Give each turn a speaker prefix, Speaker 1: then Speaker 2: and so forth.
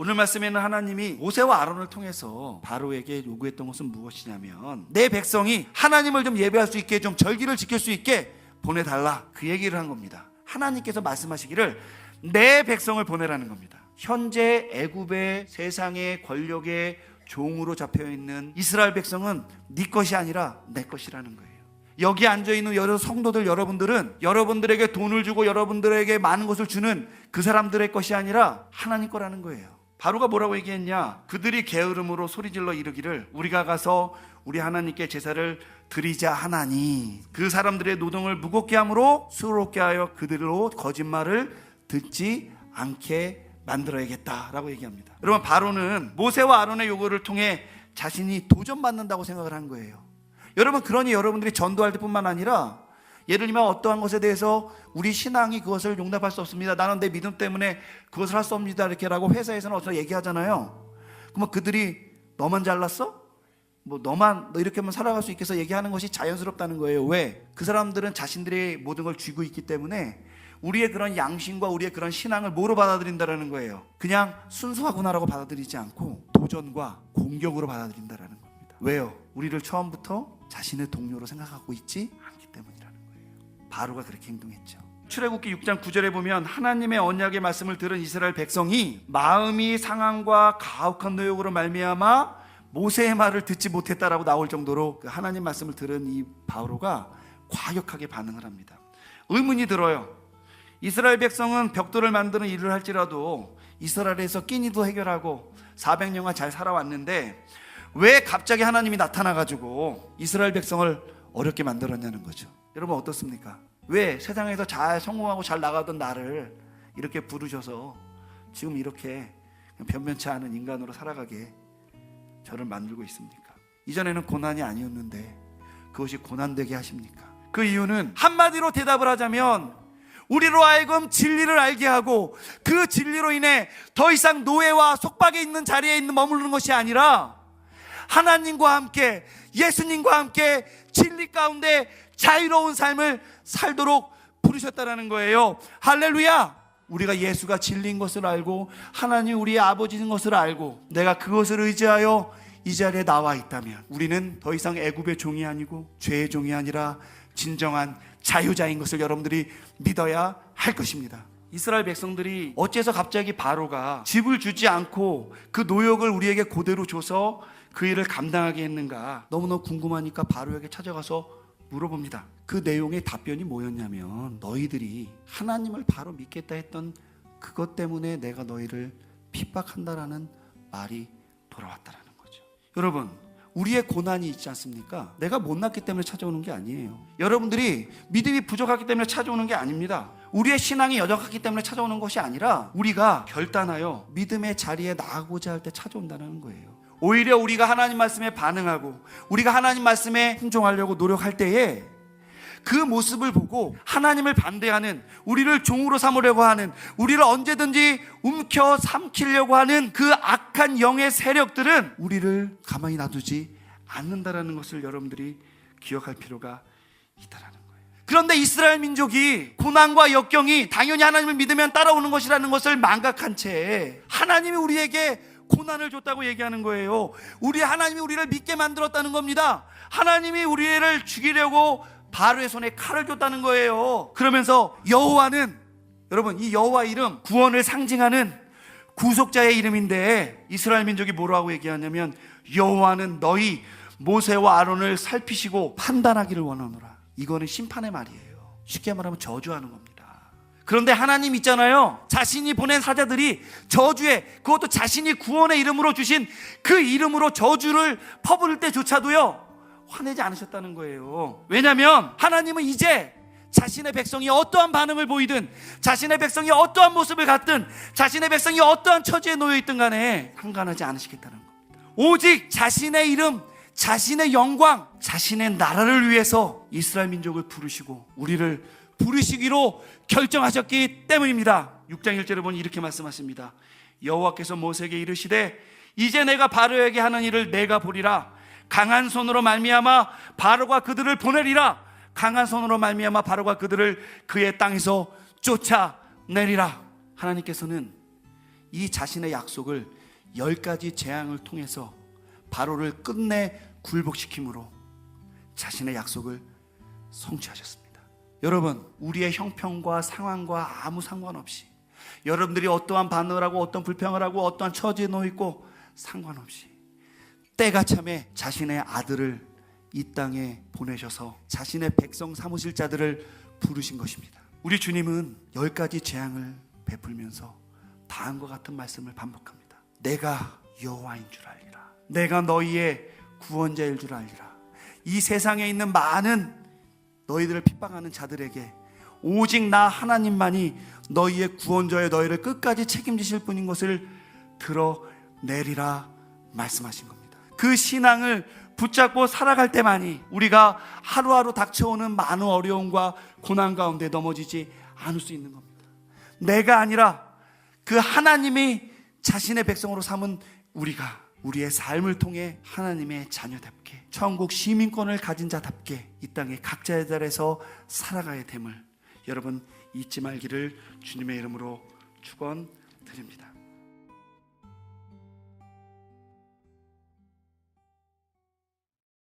Speaker 1: 오늘 말씀에는 하나님이 모세와 아론을 통해서 바로에게 요구했던 것은 무엇이냐면 내 백성이 하나님을 좀 예배할 수 있게, 좀 절기를 지킬 수 있게 보내달라, 그 얘기를 한 겁니다. 하나님께서 말씀하시기를 내 백성을 보내라는 겁니다. 현재 애굽의 세상의 권력의 종으로 잡혀있는 이스라엘 백성은 네 것이 아니라 내 것이라는 거예요. 여기 앉아있는 여러 성도들 여러분들은 여러분들에게 돈을 주고 여러분들에게 많은 것을 주는 그 사람들의 것이 아니라 하나님 거라는 거예요. 바로가 뭐라고 얘기했냐? 그들이 게으름으로 소리질러 이르기를 우리가 가서 우리 하나님께 제사를 드리자 하나니 그 사람들의 노동을 무겁게 함으로 수고롭게 하여 그들로 거짓말을 듣지 않게 만들어야겠다라고 얘기합니다. 여러분, 바로는 모세와 아론의 요구를 통해 자신이 도전받는다고 생각을 한 거예요. 여러분, 그러니 여러분들이 전도할 때뿐만 아니라 예를 들면 어떠한 것에 대해서 우리 신앙이 그것을 용납할 수 없습니다, 나는 내 믿음 때문에 그것을 할 수 없습니다 이렇게라고 회사에서는 어서 얘기하잖아요. 그러면 그들이 너만 잘났어? 너 이렇게만 살아갈 수 있겠어? 얘기하는 것이 자연스럽다는 거예요. 왜? 그 사람들은 자신들의 모든 걸 쥐고 있기 때문에 우리의 그런 양심과 우리의 그런 신앙을 뭐로 받아들인다라는 거예요? 그냥 순수하구나라고 받아들이지 않고 도전과 공격으로 받아들인다라는 겁니다. 왜요? 우리를 처음부터 자신의 동료로 생각하고 있지 않기 때문이라는 거예요. 바로가 그렇게 행동했죠. 출애굽기 6장 9절에 보면 하나님의 언약의 말씀을 들은 이스라엘 백성이 마음이 상함과 가혹한 노역으로 말미암아 모세의 말을 듣지 못했다라고 나올 정도로 그 하나님 말씀을 들은 이 바로가 과격하게 반응을 합니다. 의문이 들어요. 이스라엘 백성은 벽돌을 만드는 일을 할지라도 이스라엘에서 끼니도 해결하고 400년간 잘 살아왔는데 왜 갑자기 하나님이 나타나가지고 이스라엘 백성을 어렵게 만들었냐는 거죠. 여러분, 어떻습니까? 왜 세상에서 잘 성공하고 잘 나가던 나를 이렇게 부르셔서 지금 이렇게 변변치 않은 인간으로 살아가게 저를 만들고 있습니까? 이전에는 고난이 아니었는데 그것이 고난되게 하십니까? 그 이유는 한마디로 대답을 하자면 우리로 하여금 진리를 알게 하고 그 진리로 인해 더 이상 노예와 속박에 있는 자리에 머무르는 것이 아니라 하나님과 함께, 예수님과 함께 진리 가운데 자유로운 삶을 살도록 부르셨다는 거예요. 할렐루야! 우리가 예수가 진리인 것을 알고 하나님 우리의 아버지인 것을 알고 내가 그것을 의지하여 이 자리에 나와 있다면 우리는 더 이상 애굽의 종이 아니고 죄의 종이 아니라 진정한 자유자인 것을 여러분들이 믿어야 할 것입니다. 이스라엘 백성들이 어째서 갑자기 바로가 집을 주지 않고 그 노역을 우리에게 그대로 줘서 그 일을 감당하게 했는가 너무너무 궁금하니까 바로에게 찾아가서 물어봅니다. 그 내용의 답변이 뭐였냐면 너희들이 하나님을 바로 믿겠다 했던 그것 때문에 내가 너희를 핍박한다라는 말이 돌아왔다라는 거죠. 여러분, 우리의 고난이 있지 않습니까? 내가 못났기 때문에 찾아오는 게 아니에요. 여러분들이 믿음이 부족하기 때문에 찾아오는 게 아닙니다. 우리의 신앙이 여정하기 때문에 찾아오는 것이 아니라 우리가 결단하여 믿음의 자리에 나가고자 할 때 찾아온다는 거예요. 오히려 우리가 하나님 말씀에 반응하고 우리가 하나님 말씀에 순종하려고 노력할 때에 그 모습을 보고 하나님을 반대하는, 우리를 종으로 삼으려고 하는, 우리를 언제든지 움켜 삼키려고 하는 그 악한 영의 세력들은 우리를 가만히 놔두지 않는다라는 것을 여러분들이 기억할 필요가 있다라는 거예요. 그런데 이스라엘 민족이 고난과 역경이 당연히 하나님을 믿으면 따라오는 것이라는 것을 망각한 채 하나님이 우리에게 고난을 줬다고 얘기하는 거예요. 하나님이 우리를 믿게 만들었다는 겁니다. 하나님이 우리를 죽이려고 바로의 손에 칼을 줬다는 거예요. 그러면서 여호와는, 여러분, 이 여호와 이름 구원을 상징하는 구속자의 이름인데 이스라엘 민족이 뭐라고 얘기하냐면 여호와는 너희 모세와 아론을 살피시고 판단하기를 원하노라. 이거는 심판의 말이에요. 쉽게 말하면 저주하는 겁니다. 그런데 하나님 있잖아요, 자신이 보낸 사자들이 저주에, 그것도 자신이 구원의 이름으로 주신 그 이름으로 저주를 퍼부을 때조차도요 화내지 않으셨다는 거예요. 왜냐하면 하나님은 이제 자신의 백성이 어떠한 반응을 보이든, 자신의 백성이 어떠한 모습을 갖든, 자신의 백성이 어떠한 처지에 놓여 있든 간에 상관하지 않으시겠다는 겁니다. 오직 자신의 이름, 자신의 영광, 자신의 나라를 위해서 이스라엘 민족을 부르시고 우리를 부르시기로 결정하셨기 때문입니다. 6장 1절에 보니 이렇게 말씀하십니다. 여호와께서 모세에게 이르시되 이제 내가 바로에게 하는 일을 내가 보리라. 강한 손으로 말미암아 바로가 그들을 보내리라. 강한 손으로 말미암아 바로가 그들을 그의 땅에서 쫓아내리라. 하나님께서는 이 자신의 약속을 10가지 재앙을 통해서 바로를 끝내 굴복시킴으로 자신의 약속을 성취하셨습니다. 여러분, 우리의 형편과 상황과 아무 상관없이, 여러분들이 어떠한 반응을 하고 어떤 불평을 하고 어떠한 처지에 놓여 있고 상관없이 때가 참에 자신의 아들을 이 땅에 보내셔서 자신의 백성 삼으실 자들을 부르신 것입니다. 우리 주님은 10가지 재앙을 베풀면서 다음과 같은 말씀을 반복합니다. 내가 여호와인 줄 알리라. 내가 너희의 구원자일 줄 알리라. 이 세상에 있는 많은 너희들을 핍박하는 자들에게 오직 나 하나님만이 너희의 구원자여 너희를 끝까지 책임지실 분인 것을 드러내리라 말씀하신 겁니다. 그 신앙을 붙잡고 살아갈 때만이 우리가 하루하루 닥쳐오는 많은 어려움과 고난 가운데 넘어지지 않을 수 있는 겁니다. 내가 아니라 그 하나님이 자신의 백성으로 삼은 우리가 우리의 삶을 통해 하나님의 자녀답게 천국 시민권을 가진 자답게 이 땅의 각자의 자리에서 살아가야 됨을 여러분 잊지 말기를 주님의 이름으로 축원드립니다.